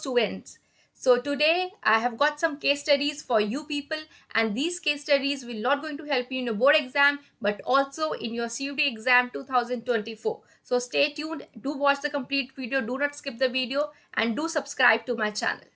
students. So today I have got some case studies for you people, and these case studies will not going to help you in your board exam but also in your CUT exam 2024. So stay tuned, do watch the complete video, do not skip the video, and do subscribe to my channel.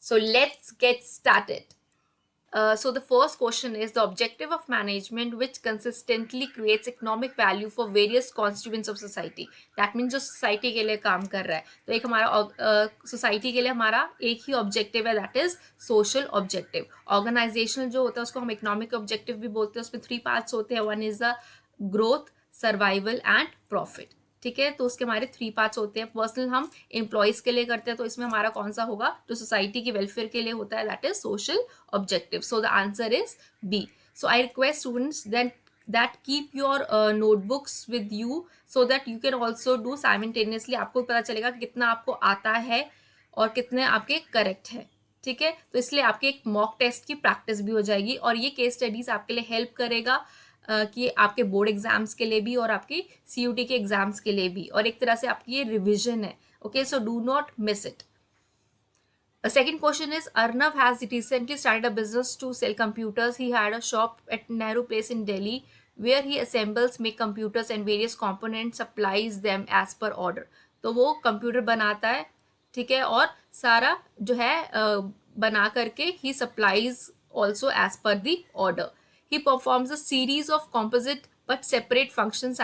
So let's get started. So the first question is the objective of management which consistently creates economic value for various constituents of society. That means जो society के लिए काम कर रहा है, तो एक हमारा society के लिए हमारा एक ही objective है, that is social objective. Organizational जो होता है उसको हम economic objective भी बोलते हैं. उसमें 3 parts होते हैं. One is the growth, survival and profit. ठीक है, तो उसके हमारे 3 पार्ट्स होते हैं. पर्सनल हम एम्प्लॉयज के लिए करते हैं, तो इसमें हमारा कौन सा होगा, जो सोसाइटी की वेलफेयर के लिए होता है, that is social objective. So the answer is B. So I request students then that keep your notebooks with you so that you can also do simultaneously. आपको पता चलेगा कितना आपको आता है और कितने आपके करेक्ट है. ठीक है, तो इसलिए आपके एक मॉक टेस्ट की प्रैक्टिस भी हो जाएगी और ये केस स्टडीज आपके लिए हेल्प करेगा कि आपके बोर्ड एग्जाम्स के लिए भी और आपकी CUT के एग्जाम्स के लिए भी, और एक तरह से आपकी ये रिविजन है. Okay, so do not miss it. The second question is Arnav has recently started a business to sell computers. He had a shop at Nehru Place in Delhi where he assembles, make computers and various components, supplies them as per order. तो वो computer बनाता है, ठीक है, और सारा जो है बना करके he supplies also as per the order. He performs a series of composite but separate functions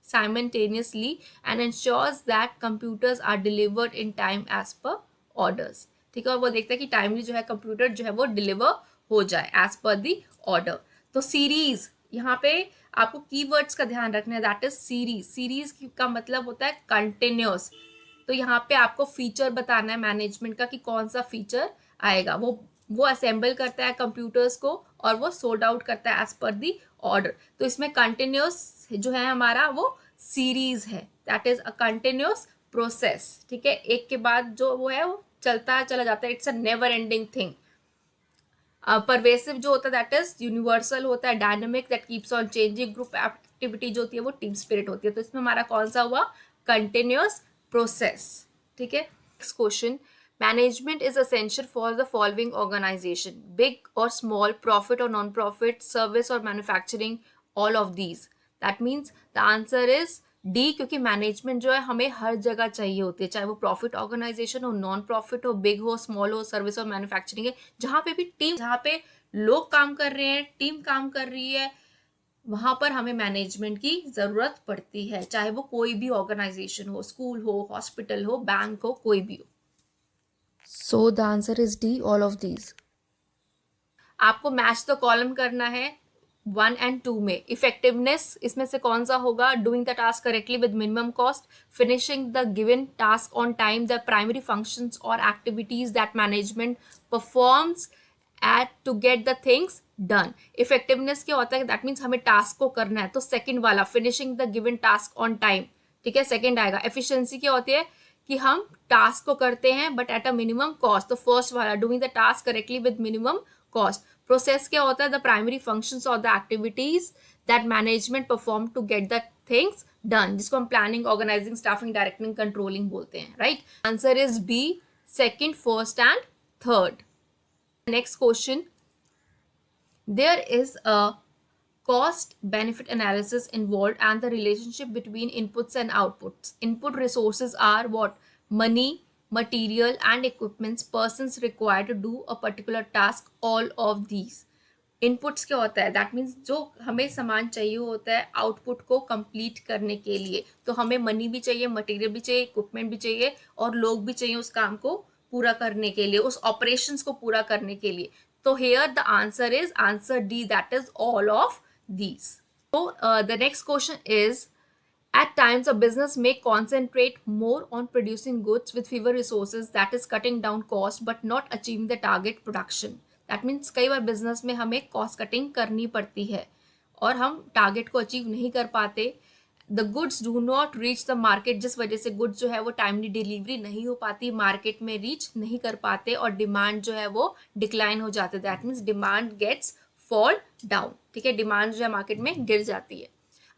simultaneously and ensures that computers are delivered in time as per orders. ठीक है, और वो देखता है कि टाइमली जो है कंप्यूटर जो है वो डिलीवर हो जाए एज पर दी ऑर्डर. तो सीरीज, यहाँ पे आपको कीवर्ड्स का ध्यान रखना है, दैट इज सीरीज. सीरीज का मतलब होता है कंटिन्यूस. तो यहाँ पे आपको फीचर बताना है मैनेजमेंट का कि कौन सा फीचर आएगा. वो असेंबल करता है कंप्यूटर्स को और वो सोल्ड आउट करता है एज पर दी ऑर्डर. तो इसमें कंटिन्यूस जो है हमारा वो सीरीज है, that is a continuous process. ठीक है, एक के बाद जो वो है वो चलता चला जाता है. It's a never ending thing. Pervasive जो होता है दैट इज यूनिवर्सल होता है. Dynamic that keeps on changing. Group activity जो होती है वो टीम स्पिरिट होती है. तो इसमें हमारा कौन सा हुआ, कंटिन्यूस प्रोसेस. ठीक है. Next question, management is essential for the following organisation, big और स्मॉल, प्रॉफिट और नॉन प्रॉफिट, सर्विस और manufacturing, all of these. That means the answer is D, क्योंकि मैनेजमेंट जो है हमें हर जगह चाहिए होती है, चाहे वो प्रॉफिट ऑर्गेनाइजेशन हो, नॉन प्रॉफिट हो, बिग हो, स्मॉल हो, सर्विस और मैन्युफैक्चरिंग है. जहाँ पे भी टीम, जहाँ पे लोग काम कर रहे हैं, टीम काम कर रही है, वहां पर हमें मैनेजमेंट की जरूरत पड़ती है, चाहे वो कोई भी ऑर्गेनाइजेशन हो, स्कूल हो, हॉस्पिटल हो, बैंक हो, कोई भी हो. सो the answer is D, all of these. आपको मैच द कॉलम करना है 1 and 2 में. इफेक्टिवनेस इसमें से कौन सा होगा, doing the task correctly with minimum cost, finishing the given task on time, the primary functions और activities that management performs at to get the things done. Effectiveness क्या होता है, दैट मीन्स हमें टास्क को करना है, तो सेकंड वाला finishing the given task on time, ठीक है, सेकंड आएगा. एफिशिएंसी क्या होती है कि हम टास्क को करते हैं but at a minimum cost, तो फर्स्ट वाला doing the task correctly with minimum cost. Process क्या होता है, द प्राइमरी फंक्शंस और the activities that management perform to get the things done, जिसको हम planning, organising, staffing, directing, controlling बोलते हैं. Right, answer is B, second, first and third. Next question, there is a cost benefit analysis involved and the relationship between inputs and outputs. Input resources are what? Money, material and equipments, persons required to do a particular task, all of these. Inputs क्या होता है, that means जो हमें सामान चाहिए होता है output को कंप्लीट करने के लिए, तो हमें मनी भी चाहिए, मटेरियल भी चाहिए, इक्विपमेंट भी चाहिए और लोग भी चाहिए उस काम को पूरा करने के लिए, उस ऑपरेशंस को पूरा करने के लिए. तो here the answer is answer D, that is all of these. So the next question is, at times a business may concentrate more on producing goods with fewer resources, that is cutting down cost but not achieving the target production. That means कई बार business में हमें cost cutting करनी पड़ती है और हम target को achieve नहीं कर पाते. The goods do not reach the market, जिस वजह से गुड्स जो है वो टाइमली डिलीवरी नहीं हो पाती, मार्केट में रीच नहीं कर पाते और डिमांड जो है वो डिक्लाइन हो जाते. That means demand gets fall down. ठीक है, डिमांड जो है मार्केट में गिर जाती है.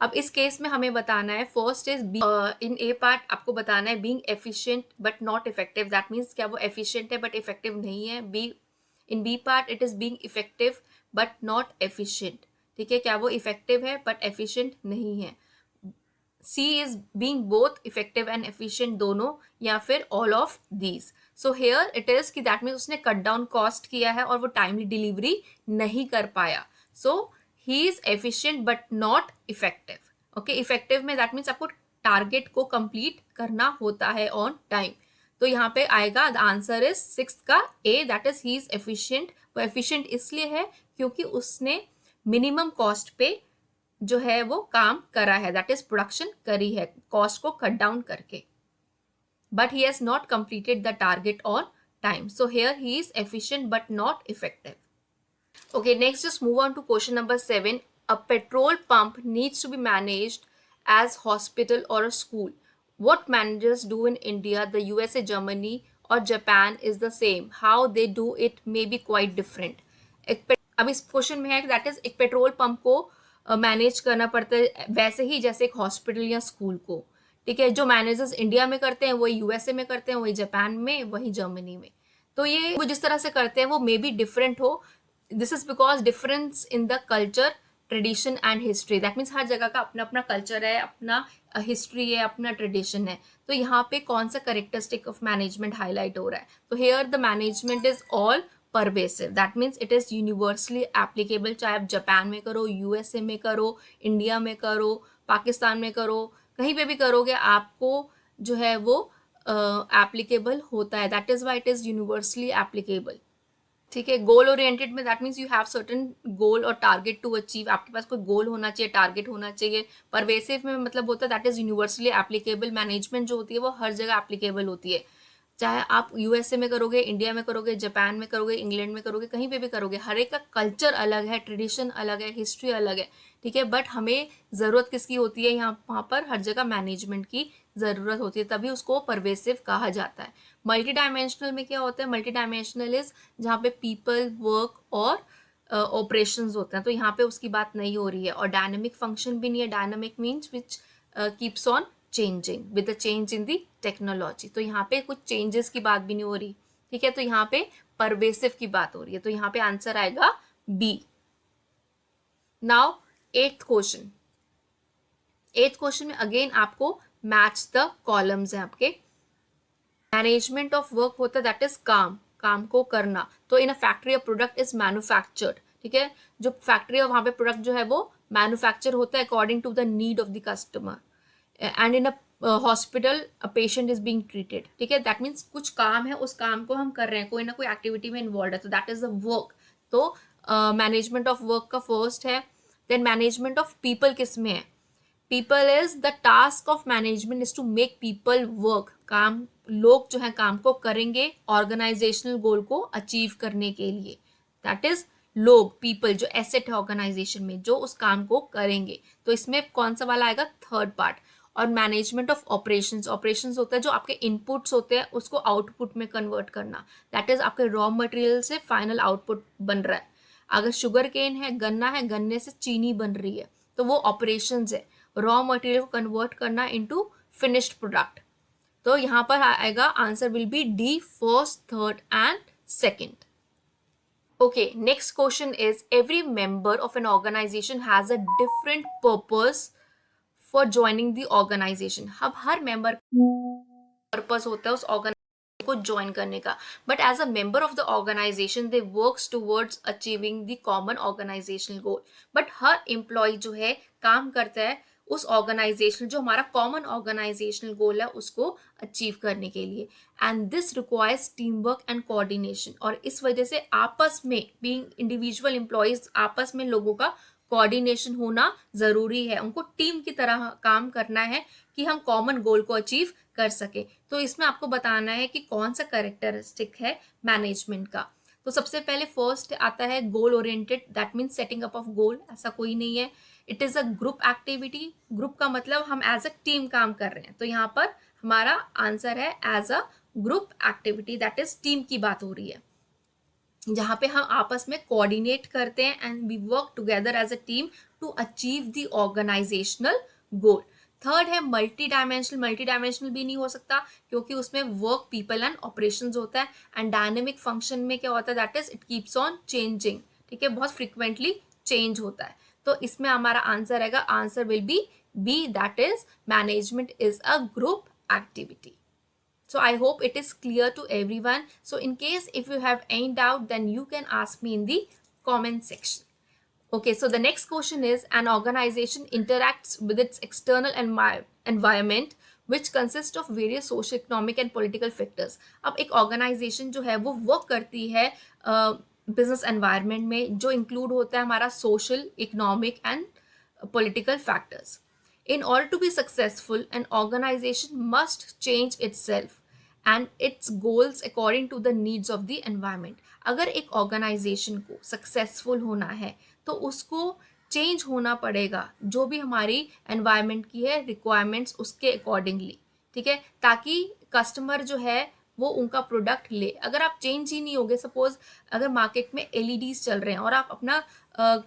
अब इस केस में हमें बताना है, first is in A part आपको बताना है being efficient but not effective, that means क्या वो एफिशिएंट है बट इफेक्टिव नहीं है। B in B part it is being effective but not efficient, ठीक है, क्या वो इफेक्टिव है बट एफिशिएंट नहीं है। C is being both effective and efficient दोनों, या फिर all of these. So here it is कि दैट मीन्स उसने कट डाउन कॉस्ट किया है और वो टाइमली डिलीवरी नहीं कर पाया। So he is efficient but not effective. Okay, effective में दैट मीन्स आपको टारगेट को कंप्लीट करना होता है ऑन टाइम। तो यहाँ पे आएगा द आंसर इज 6 का A, that is he is efficient. वो एफिशिएंट इसलिए है क्योंकि उसने मिनिमम कॉस्ट पे जो है वो काम करा है, दैट इज प्रोडक्शन करी है कॉस्ट को कट डाउन करके, but he has not completed the target on time. So here he is efficient but not effective. Okay, next just move on to question number 7. A petrol pump needs to be managed as hospital or a school. What managers do in India, the USA, Germany or Japan is the same. How they do it may be quite different. अब इस question में है that is एक petrol pump को manage करना पड़ता है वैसे ही जैसे एक हॉस्पिटल या स्कूल को, ठीक है। जो मैनेजर्स इंडिया में करते हैं वही यूएसए में करते हैं, वही जापान में, वही जर्मनी में। तो ये वो जिस तरह से करते हैं वो मे बी डिफरेंट हो। This is because difference in the culture, tradition and history, that means हर जगह का अपना अपना कल्चर है, अपना हिस्ट्री है, अपना ट्रेडिशन है। तो यहाँ पे कौन सा करेक्टरिस्टिक ऑफ मैनेजमेंट हाईलाइट हो रहा है, तो here the management is all pervasive, that means it is universally applicable, चाहे आप जापान में करो, यूएसए में करो, इंडिया में करो, पाकिस्तान में करो, कहीं पे भी करोगे आपको जो है वो एप्लीकेबल होता है, that is why it is universally applicable, ठीक है। गोल ओरिएंटेड में that means you have certain goal और टारगेट टू अचीव, आपके पास कोई गोल होना चाहिए, टारगेट होना चाहिए। परवेसिव में मतलब होता है that is universally applicable, management जो होती है वो हर जगह एप्लीकेबल होती है, चाहे आप यूएसए में करोगे, इंडिया में करोगे, जापान में करोगे, इंग्लैंड में करोगे, कहीं पे भी करोगे, हर एक का कल्चर अलग है, ट्रेडिशन अलग है, हिस्ट्री अलग है, ठीक है। बट हमें ज़रूरत किसकी होती है, वहाँ पर हर जगह मैनेजमेंट की ज़रूरत होती है, तभी उसको परवेसिव कहा जाता है। मल्टी डायमेंशनल में क्या होता है, मल्टी डायमेंशनल इज जहाँ पे पीपल, वर्क और ऑपरेशंस होते हैं, तो यहाँ पे उसकी बात नहीं हो रही है। और डायनामिक फंक्शन भी नहीं है, dynamic means which keeps on changing with the change in the technology, तो यहाँ पे कुछ चेंजेस की बात भी नहीं हो रही, ठीक है। तो यहाँ पे परवेसिव की बात हो रही है, तो यहाँ पे आंसर आएगा बी। नाउ एट्थ क्वेश्चन में अगेन आपको मैच द कॉलम्स है आपके। मैनेजमेंट ऑफ वर्क होता है दैट इज काम को करना, तो in a factory a product is manufactured, ठीक है। जो फैक्ट्री है वहां पे प्रोडक्ट जो है वो मैन्युफैक्चर होता है according to the need of the customer, and in a hospital a patient is being treated, ठीक है। दैट मीन्स कुछ काम है, उस काम को हम कर रहे हैं, कोई ना कोई एक्टिविटी में इन्वॉल्व है, तो दैट इज द वर्क। तो मैनेजमेंट ऑफ वर्क का फर्स्ट है। देन मैनेजमेंट ऑफ पीपल किस में है, people is the task of management is to make people work, काम लोग जो है काम को करेंगे ऑर्गेनाइजेशनल गोल को अचीव करने के लिए, दैट इज लोग, पीपल जो एसेट है ऑर्गेनाइजेशन में जो उस काम को करेंगे, तो इसमें कौन सा वाला आएगा, थर्ड पार्ट। और मैनेजमेंट ऑफ ऑपरेशंस, ऑपरेशंस होता है जो आपके इनपुट्स होते हैं उसको आउटपुट में कन्वर्ट करना, दैट इज आपके रॉ मटेरियल से फाइनल आउटपुट बन रहा है। अगर शुगर केन है, गन्ना है, गन्ने से चीनी बन रही है, तो वो ऑपरेशंस है, रॉ मटेरियल को कन्वर्ट करना इनटू फिनिश्ड प्रोडक्ट। तो यहाँ पर आएगा answer will B D, first, third and second. Okay, next question is every member of an organization has a different purpose for joining the organization. अब हर member purpose होता है उस organisation को join करने का, but as a member of the organisation they works towards achieving the common organisational goal. But हर employ जो है काम करता है उस ऑर्गेनाइजेशन, जो हमारा कॉमन ऑर्गेनाइजेशनल गोल है उसको अचीव करने के लिए, and this requires team work and coordination. और इस वजह से आपस में बीइंग इंडिविजुअल एम्प्लॉयज, आपस में लोगों का कोऑर्डिनेशन होना जरूरी है, उनको टीम की तरह काम करना है कि हम कॉमन गोल को अचीव कर सके। तो इसमें आपको बताना है कि कौन सा कैरेक्टरिस्टिक है मैनेजमेंट का। तो सबसे पहले फर्स्ट आता है goal oriented, that means setting up of गोल, ऐसा कोई नहीं है। It is a group activity, group का मतलब हम एज अ टीम काम कर रहे हैं, तो यहाँ पर हमारा आंसर है as a group activity, that is team की बात हो रही है, जहाँ पे हम आपस में कोऑर्डिनेट करते हैं and we work together as a team to achieve the organisational goal. Third है मल्टी डायमेंशनल भी नहीं हो सकता क्योंकि उसमें वर्क, पीपल एंड ऑपरेशंस होता है. एंड डायनेमिक फंक्शन में क्या होता है, that is it keeps on changing. ठीक है, बहुत फ्रिक्वेंटली चेंज होता है. तो इसमें हमारा आंसर रहेगा, answer will be B, that is management is a group activity. So I hope it is clear to everyone. So in case if you have any doubt, then you can ask me in the comment section. Okay, so the next question is, an organization interacts with its external environment which consists of various socio-economic and political factors. अब एक organization जो है वो work करती है business environment में, जो include होता है हमारा social, economic and political factors. In order to be successful, an organization must change itself and its goals according to the needs of the environment. अगर एक ऑर्गेनाइजेशन को सक्सेसफुल होना है तो उसको चेंज होना पड़ेगा जो भी हमारी एनवायरनमेंट की है रिक्वायरमेंट्स उसके अकॉर्डिंगली. ठीक है, ताकि कस्टमर जो है वो उनका प्रोडक्ट ले. अगर आप चेंज ही नहीं होगे, सपोज अगर मार्केट में एलईडीज चल रहे हैं और आप अपना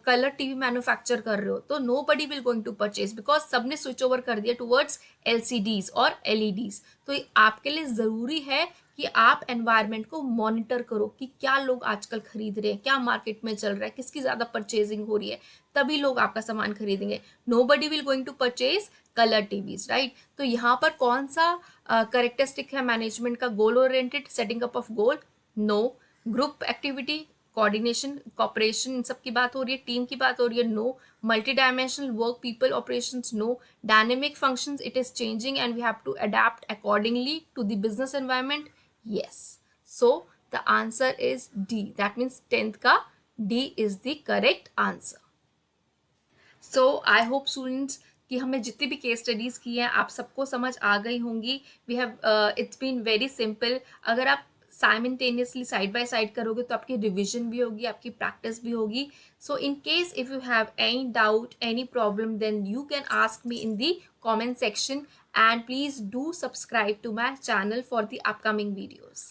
कलर टीवी मैन्युफैक्चर कर रहे हो, तो nobody will going to purchase because सबने स्विच ओवर कर दिया टूवर्ड्स एलसीडीज और एलईडीज. तो आपके लिए ज़रूरी है कि आप एनवायरनमेंट को मॉनिटर करो कि क्या लोग आजकल खरीद रहे हैं, क्या मार्केट में चल रहा है, किसकी ज़्यादा परचेजिंग हो रही है, तभी लोग आपका सामान खरीदेंगे. Nobody will going to purchase colour TVs, right. तो यहाँ पर कौन सा करेक्टरिस्टिक है मैनेजमेंट का? Goal oriented, setting up of goal, no. Group activity, coordination, cooperation, इन सब की बात हो रही है, टीम की बात हो रही है, no. Multi dimensional work, people, operations, no. Dynamic functions, it is changing and we have to adapt accordingly to the business environment, yes. So the answer is D. That means 10th का D is the correct answer. So I hope students कि हमने जितनी भी case studies की हैं आप सबको समझ आ गई होंगी. We have it's been very simple. अगर आप साइमल्टेनियसली साइड बाय साइड करोगे तो आपकी रिविजन भी होगी, आपकी प्रैक्टिस भी होगी. So in case if you have any doubt, any problem, then you can ask me in the comment section, and please do subscribe to my channel for the upcoming videos.